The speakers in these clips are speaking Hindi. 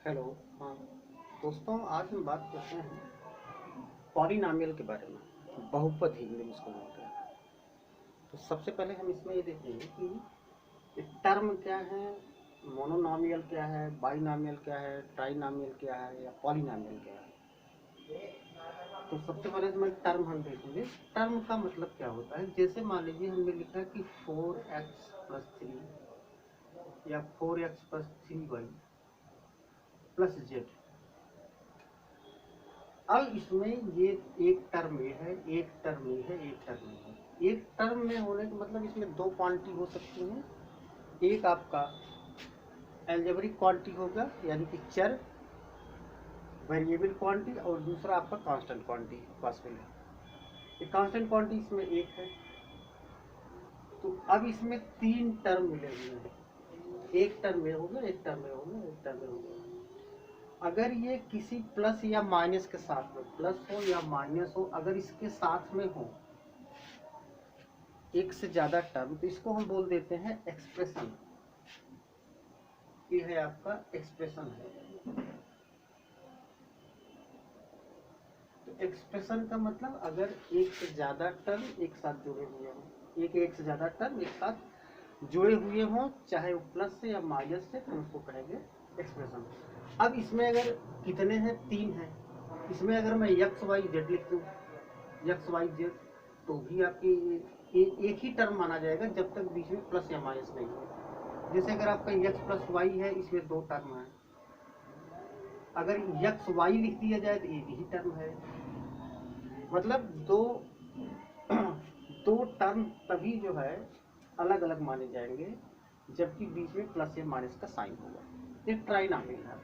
हेलो। हाँ दोस्तों, आज हम बात करते हैं पॉलिनॉमियल के बारे में। बहुपद हिंदी में इसको बोलते हैं। तो सबसे पहले हम इसमें ये देखेंगे कि टर्म क्या है, मोनोनॉमियल क्या है, बाइनॉमियल क्या है, ट्राइनॉमियल क्या है या पॉलिनॉमियल क्या है। तो सबसे पहले इसमें टर्म हम देखेंगे। टर्म का मतलब क्या होता है। जैसे मान लीजिए हमने लिखा है कि 4x+3 या 4x+3y+z। अब इसमें ये एक टर्म ये है, एक टर्म ये है, एक टर्म ये है। एक टर्म में होने का मतलब इसमें दो क्वांटिटी हो सकती हैं। एक आपका एल्जेब्रिक क्वांटिटी होगा यानी कि चर वेरिएबल क्वांटिटी, और दूसरा आपका कांस्टेंट क्वांटिटी पॉसिबल है। कांस्टेंट क्वांटिटी इसमें एक है। तो अब इसमें तीन टर्म मिले हुए हैं। एक टर्म में होगा, एक टर्म में होगा, एक टर्म में होगा। अगर ये किसी प्लस या माइनस के साथ में, प्लस हो या माइनस हो, अगर इसके साथ में हो एक से ज्यादा टर्म, तो इसको हम बोल देते हैं एक्सप्रेशन। ये है आपका एक्सप्रेशन है। तो एक्सप्रेशन का मतलब अगर एक से ज्यादा टर्म एक साथ जुड़े हुए हों, एक से ज्यादा टर्म एक साथ जुड़े हुए हों, चाहे वो प्लस से या माइनस से, तो उसको कहेंगे एक्सप्रेशन। अब इसमें अगर कितने हैं, तीन हैं। इसमें अगर मैं एक्स वाई जेड लिख दूँ, एक्स वाई जेड, तो भी आपकी एक ही टर्म माना जाएगा जब तक बीच में प्लस या माइनस नहीं हो। जैसे अगर आपका एक्स प्लस वाई है, इसमें दो टर्म है। अगर एक्स वाई लिख दिया जाए तो एक ही टर्म है। मतलब दो दो टर्म तभी जो है अलग अलग माने जाएंगे जबकि बीच में प्लस या माइनस का साइन होगा। ये ट्राइनॉमियल है।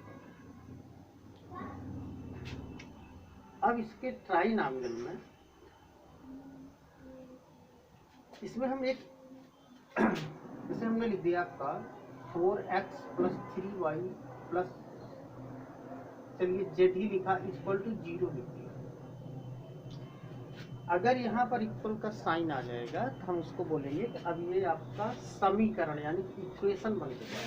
अब इसके ट्राइनॉमियल में इसमें हम एक जैसे हमने लिख दिया आपका 4x+3y प्लस, चलिए जेड ही लिखा, इक्वल टू 0 लिख दिया। अगर यहाँ पर इक्वल का साइन आ जाएगा तो हम उसको बोलेंगे कि अब ये आपका समीकरण यानी इक्वेशन बन गया।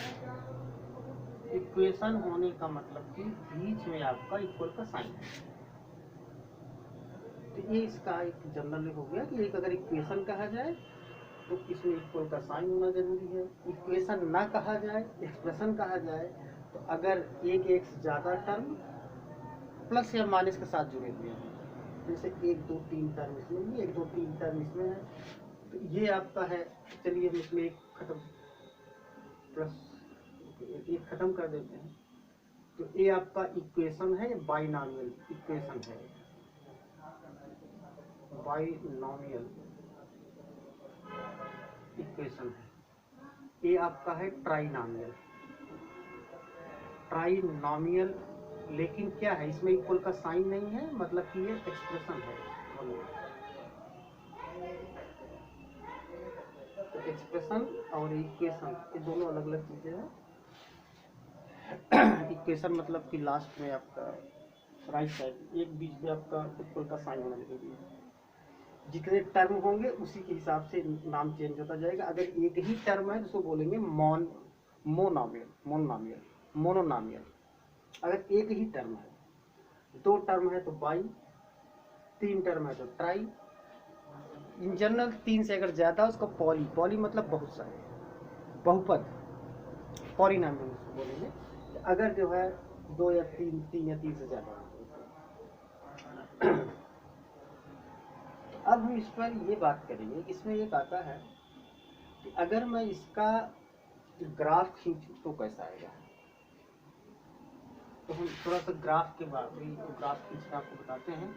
इक्वेशन होने का मतलब कि बीच में आपका इक्वल का साइन है। तो ये इसका एक जनरल हो गया कि एक अगर इक्वेशन कहा जाए तो इसमें इक्वल का साइन होना जरूरी है। इक्वेशन ना कहा जाए, एक्सप्रेशन कहा जाए, तो अगर एक से ज्यादा टर्म प्लस या माइनस के साथ जुड़े हुए हैं, जैसे 1 2 3 टर्म इसमें भी, 1 2 3 टर्म इसमें है, तो ये आपका है। चलिए हम इसमें एक खत्म, प्लस एक खत्म कर देते हैं। तो ये आपका इक्वेशन है, बाइनॉमियल इक्वेशन है। बाइनॉमियल इक्वेशन है। ये आपका है ट्राइनॉमियल। ट्राइनॉमियल, लेकिन क्या है, इसमें इक्वल का साइन नहीं है, मतलब कि ये एक्सप्रेशन है। तो एक्सप्रेशन और इक्वेशन ये दोनों अलग अलग चीजें हैं। इक्वेशन मतलब कि लास्ट में आपका राइट साइड एक बीच में आपका इक्वल का साइन होना जरूरी है। जितने टर्म होंगे उसी के हिसाब से नाम चेंज होता जाएगा। अगर एक ही टर्म है तो उसको बोलेंगे मोनोनॉमियल। मोनोनॉमियल अगर एक ही टर्म है, दो टर्म है तो बाई, तीन टर्म है तो ट्राई। इन जनरल तीन से अगर ज्यादा उसको पॉली, पॉली मतलब बहुत सारे, बहुपद, पॉलिनॉमियल उसको बोलेंगे। अगर जो है दो या तीन, तीन या तीन से ज्यादा। अब हम इस पर ये बात करेंगे कि इसमें एक आता है कि अगर मैं इसका ग्राफ खींचूं तो कैसा आएगा। तो हम थोड़ा सा ग्राफ के बाद ग्राफ खींचकर आपको बताते हैं,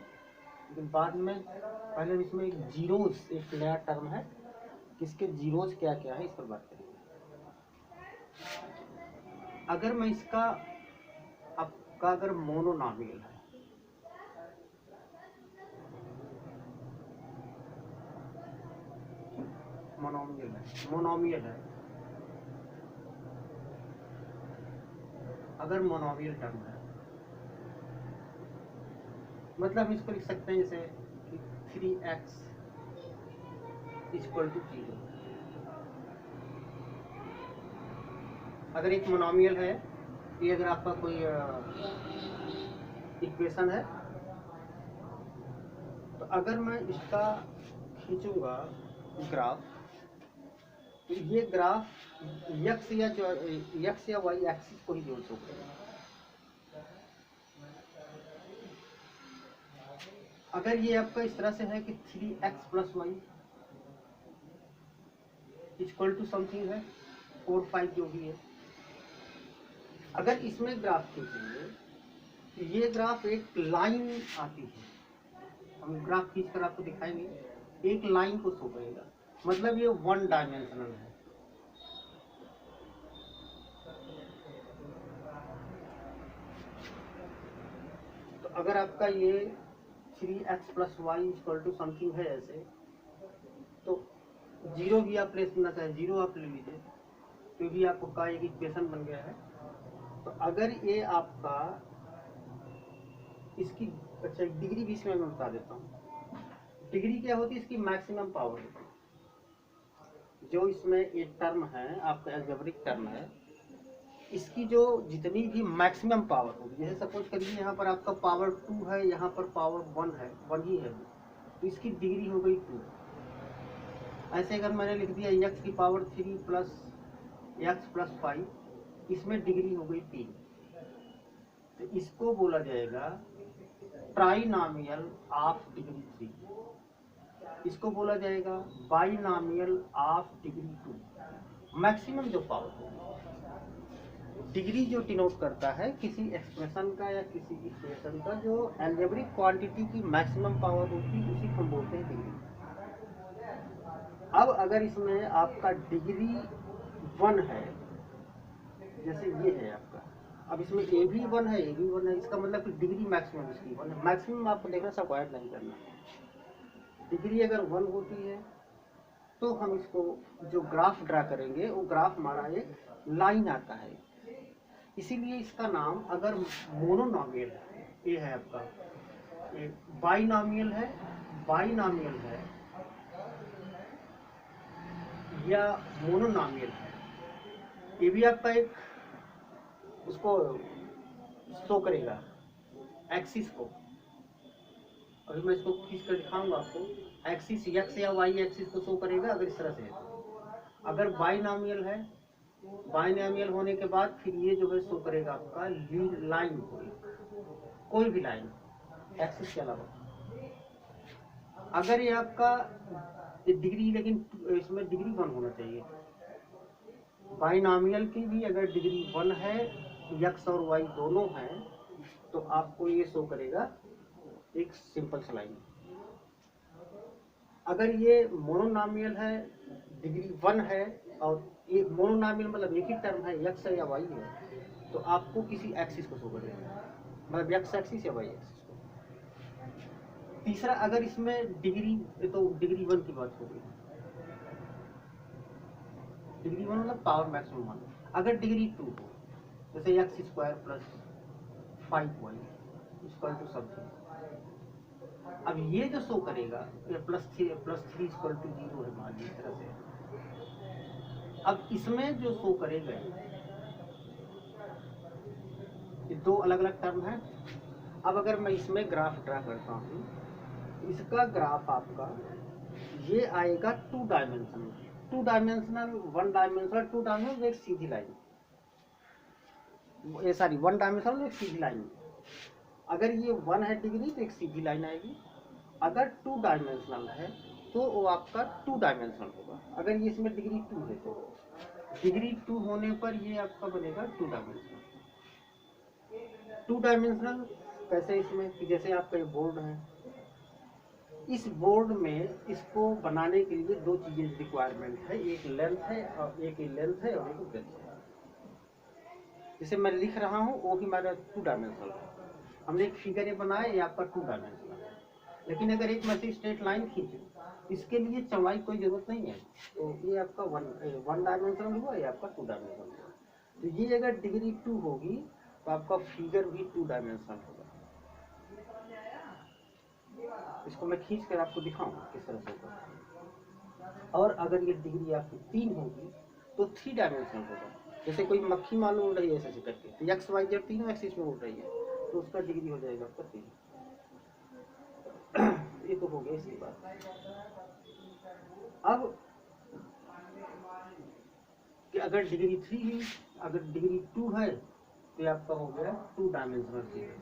लेकिन बाद में पहले इसमें एक जीरोज, एक नया टर्म है, किसके जीरोज क्या क्या है इस पर बात करेंगे। अगर मैं इसका आपका अगर मोनोनॉमियल है, मोनोमियल है, अगर मोनोमियल टर्म है, मतलब हम इसको लिख सकते हैं जैसे 3x इक्वल टू 0। अगर एक मोनोमियल है ये अगर आपका कोई इक्वेशन है, तो अगर मैं इसका खींचूंगा ग्राफ, तो ये ग्राफ यक्स या वाई एक्सिस को ही जोड़ सकते हैं। अगर ये आपका इस तरह से है कि 3x + y equal to something है 4 5 जो भी है, अगर इसमें ग्राफ खींचेंगे तो ये ग्राफ एक लाइन आती है, हम ग्राफ खींचकर आपको दिखाएंगे, एक लाइन को शो करेगा, मतलब ये 1 डायमेंशनल है। तो अगर आपका ये 3x + y equal to something है ऐसे, तो 0 भी आप ले लेना चाहे 0 आप ले लीजिए, तो भी आपका एक इक्वेशन बन गया है। तो अगर ये आपका इसकी अच्छा डिग्री भी इसमें मैं बता देता हूँ। डिग्री क्या होती है, इसकी मैक्सिमम पावर होती है। जो इसमें एक टर्म है आपका अलजेब्रिक टर्म है, इसकी जो जितनी भी मैक्सिमम पावर होगी, जैसे सपोज करिए यहाँ पर आपका पावर 2 है, यहाँ पर पावर 1 है, 1 ही है, तो इसकी डिग्री हो गई 2। ऐसे अगर मैंने लिख दिया x की पावर 3 + x + 5, इसमें डिग्री हो गई 3, तो इसको बोला जाएगा ट्राइनॉमियल ऑफ डिग्री 3, इसको बोला जाएगा बाइनॉमियल ऑफ डिग्री 2। मैक्सिमम जो पावर होगी, डिग्री जो डिनोट करता है किसी एक्सप्रेशन का या किसी इक्वेशन का जो अलजेब्रिक क्वांटिटी की मैक्सिमम पावर होती है, उसी को हम बोलते हैं डिग्री। अब अगर इसमें आपका डिग्री 1 है, जैसे ये है आपका, अब इसमें ए भी 1 है, ए भी 1 है, इसका मतलब कि डिग्री मैक्सिमम इसकी 1 है। मैक्सिमम आपको देखना स्क्वायर नहीं करना, डिग्री अगर 1 होती है तो हम इसको जो ग्राफ ड्रा करेंगे वो ग्राफ हमारा एक लाइन आता है। इसीलिए इसका नाम अगर मोनोनॉमियल है, ये है आपका, ये बाइनॉमियल है, बाइनॉमियल है या मोनोनॉमियल है, ये भी आपका एक उसको शो करेगा एक्सिस को। अभी मैं इसको खींच कर दिखाऊंगा आपको, एक्सिस x या y एक्सिस को शो करेगा अगर इस तरह से है। अगर बाइनॉमियल है, बाइनॉमियल होने के बाद फिर ये जो है शो करेगा आपका लाइन को, कोई भी लाइन एक्सिस के अलावा। अगर ये आपका डिग्री, लेकिन इसमें डिग्री 1 होना चाहिए, बाइनॉमियल की भी अगर डिग्री 1 है, x और y दोनों हैं, तो आपको ये शो करेगा एक सिंपल सा लाइन। अगर ये मोनोनॉमियल है, डिग्री 1 है, और ये मोनोनॉमियल मतलब एक ही टर्म है, x है या y है, तो आपको किसी एक्सिस को शो करेगा, मतलब x एक्सिस या y एक्सिस को। तीसरा, अगर इसमें डिग्री, तो डिग्री 1 की बात हो गई, डिग्री 1 मतलब पावर मैक्सिमम 1। अगर डिग्री 2 हो, जैसे x² + 5y equal to something, अब ये जो शो करेगा +3 इक्वल टू 0 है, मान लीजिए इस तरह से। अब इसमें जो शो करेगा, ये 2 अलग अलग टर्म है। अब अगर मैं इसमें ग्राफ ड्रा करता हूँ, इसका ग्राफ आपका ये आएगा 2 डायमेंशनल, 2 डायमेंशनल, 1 डायमेंशनल, 2 डायमेंशनल, एक सीधी लाइन, ये सारी 1 डायमेंशनल एक सीधी लाइन। अगर ये 1 है डिग्री तो एक सीधी लाइन आएगी, अगर 2 डायमेंशनल है तो वो आपका 2 डायमेंशनल होगा। अगर ये इसमें डिग्री 2 है तो डिग्री 2 होने पर ये आपका बनेगा 2 डायमेंशनल। 2 डायमेंशनल कैसे, इसमें कि जैसे आपका ये बोर्ड है, इस बोर्ड में इसको बनाने के लिए 2 चीजें रिक्वायरमेंट है, एक लेंथ है और एक लेंथ है और एक ब्रेड्थ है। जैसे मैं लिख रहा हूँ वो ही हमारा 2 डायमेंशनल है, हमने एक फिगर ये बनाया, ये आपका 2 डायमेंशनल है। लेकिन अगर एक मैं स्ट्रेट लाइन खींचूं, इसके लिए चौड़ाई कोई जरूरत नहीं है, तो ये आपका 1 डायमेंशनल हुआ, ये आपका 2 डायमेंशनल हुआ। तो ये अगर डिग्री 2 होगी तो आपका फिगर भी 2 डायमेंशनल होगा। इसको मैं खींच कर आपको दिखाऊंगा किस तरह से होगा। और अगर ये डिग्री आपकी 3 होगी तो 3 डायमेंशनल होगा। जैसे कोई मक्खी मान लो उड़ रही है ऐसे करके, तो एक्स वाई जेड तीनों एक्सिस में उड़ रही है, तो उसका डिग्री हो जाएगा आपका 3। ये तो हो गया इसकी बात। अब कि अगर डिग्री 3 हुई, अगर डिग्री 2 है तो आपका हो गया 2 डायमेंशनल फिगर,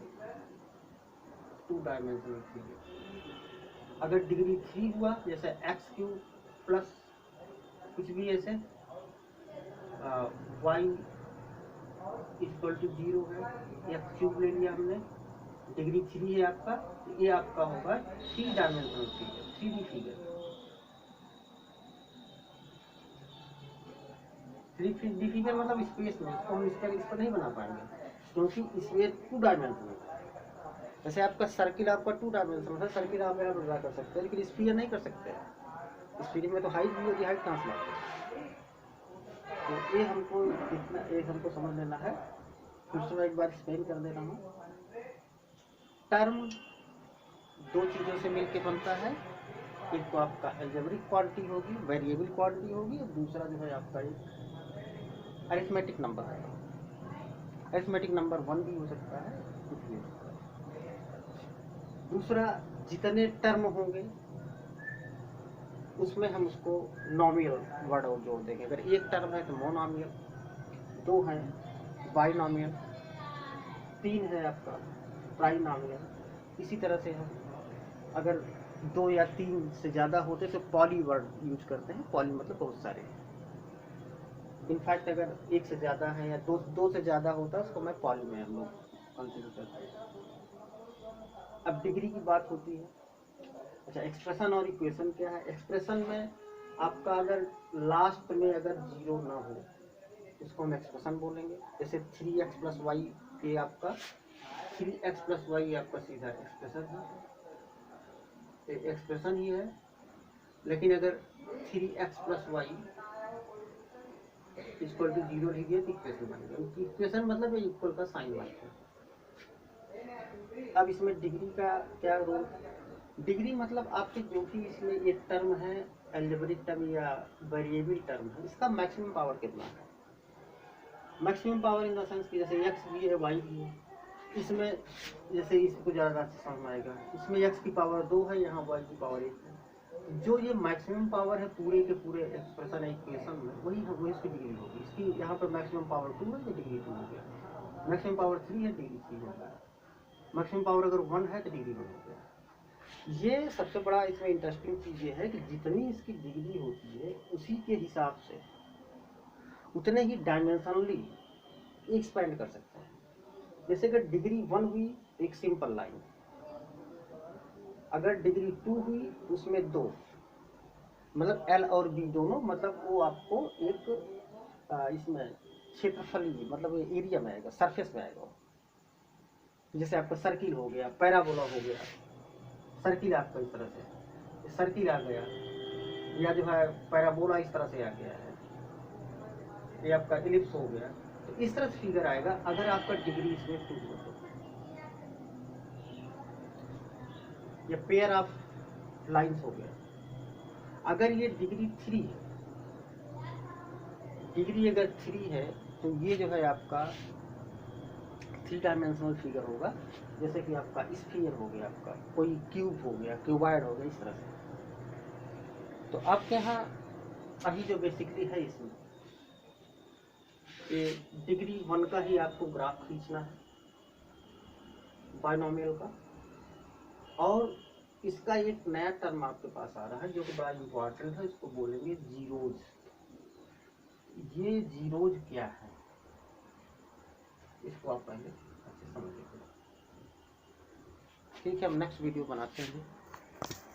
2 डायमेंशनल फिगर। अगर डिग्री 3 हुआ जैसे एक्स क्यूब प्लस कुछ भी ऐसे वाई इक्वल टू 0 है, एक्स क्यूब ले लिया हमने, डिग्री 3 है आपका, तो ये आपका होगा 3 dimensional figure, 3D figure. 3D figure मतलब स्पेस में, इसको हम इस पर नहीं बना पाएंगे क्योंकि इसमें 2 डायमेंशनल है। जैसे आपका सर्किल आपका 2 डायमेंशनल है, सर्किल आप यहाँ ड्रा कर सकते हैं, लेकिन स्फीयर नहीं कर सकते। स्फीयर में तो हाइट भी होगी, हाइट कहाँ से लाते? तो ये हमको इतना एक हमको समझ लेना है। फिर से मैं एक बार एक्सप्लेन कर दे रहा हूँ। टर्म 2 चीज़ों से मिलकर बनता है, एक तो आपका अलजेब्रिक क्वांटिटी होगी, वेरिएबल क्वांटिटी होगी, और दूसरा जो है आपका एक अरिथमेटिक नंबर होगा। अरिथमेटिक नंबर 1 भी हो सकता है, कुछ भी हो सकता है। दूसरा, जितने टर्म होंगे उसमें हम उसको नॉमिनल वर्ड और जोड़ देंगे। अगर एक टर्म है तो मोनोमियल, 2 है बाइनॉमियल, 3 है आपका ट्राइनॉमियल। इसी तरह से हम अगर 2 या 3 से ज़्यादा होते तो पॉली वर्ड यूज करते हैं। पॉली मतलब बहुत सारे। इनफैक्ट अगर 1 से ज़्यादा है या 2 से ज़्यादा होता है उसको मैं पॉली में हम लोग कंसिडर करते हैं। अब डिग्री की बात होती है। अच्छा, एक्सप्रेशन और इक्वेशन क्या है? एक्सप्रेशन में आपका अगर लास्ट में अगर 0 ना हो इसको हम एक्सप्रेशन बोलेंगे। जैसे 3x प्लस वाई, ये आपका 3x प्लस वाई आपका सीधा एक्सप्रेशन है, एक्सप्रेशन ही है। लेकिन अगर 3x plus Y equal to 0 लिख दिया तो इक्वेशन बन गया। इक्वेशन मतलब इक्वल का साइन बनता है। अब इसमें डिग्री का क्या रोल? डिग्री मतलब आपके जो भी इसमें ये टर्म है, अलजेब्रिक टर्म या वेरिएबल टर्म है, इसका मैक्सिमम पावर कितना है? Maximum power in the sense कि जैसे x भी है y भी है, इसमें जैसे इसको ज़्यादा समझ में आएगा, इसमें x की पावर 2 है, यहाँ y की पावर 1 है। जो ये मैक्सिमम पावर है पूरे के पूरे एक्सप्रेशन इक्वेशन में, वही इसकी डिग्री होगी। इसकी यहाँ पर मैक्सिमम पावर 2 है तो डिग्री 2 हो गया, मैक्सिमम पावर 3 है डिग्री 3 हो गया, मैक्सिमम पावर अगर 1 है तो डिग्री 1 हो गया। ये सबसे बड़ा इसमें इंटरेस्टिंग चीज़ ये है कि जितनी इसकी डिग्री होती है उसी के हिसाब से उतने ही डायमेंशनली एक्सपेंड कर सकते हैं। जैसे अगर डिग्री 1 हुई तो एक सिंपल लाइन, अगर डिग्री 2 हुई तो उसमें 2, मतलब L और B दोनों, मतलब वो आपको एक इसमें क्षेत्रफली मतलब एरिया में आएगा, सरफेस में आएगा। जैसे आपका सर्किल हो गया, पैराबोला हो गया, सर्किल आपका इस तरह से सर्किल आ गया, या जो है पैराबोला इस तरह से आ गया है, ये आपका इलिप्स हो गया। तो इस तरह से फिगर आएगा अगर आपका डिग्री इसमें 2 हो तो। ये पेयर ऑफ लाइंस हो गया। अगर ये डिग्री 3 है, डिग्री अगर 3 है तो ये जो है आपका 3 डायमेंशनल फिगर होगा। जैसे कि आपका स्फीयर हो गया, आपका कोई क्यूब हो गया, क्यूबॉइड हो गया, इस तरह से। तो आपके यहाँ अभी जो बेसिकली है इसमें ये डिग्री 1 का ही आपको ग्राफ खींचना है, बाइनॉमियल का। और इसका एक नया टर्म आपके पास आ रहा है जो कि बड़ा इम्पोर्टेंट है, इसको बोलेंगे जीरोज। ये जीरोज क्या है इसको आप पहले अच्छे समझ लीजिए। ठीक है, हम नेक्स्ट वीडियो बनाते हैं।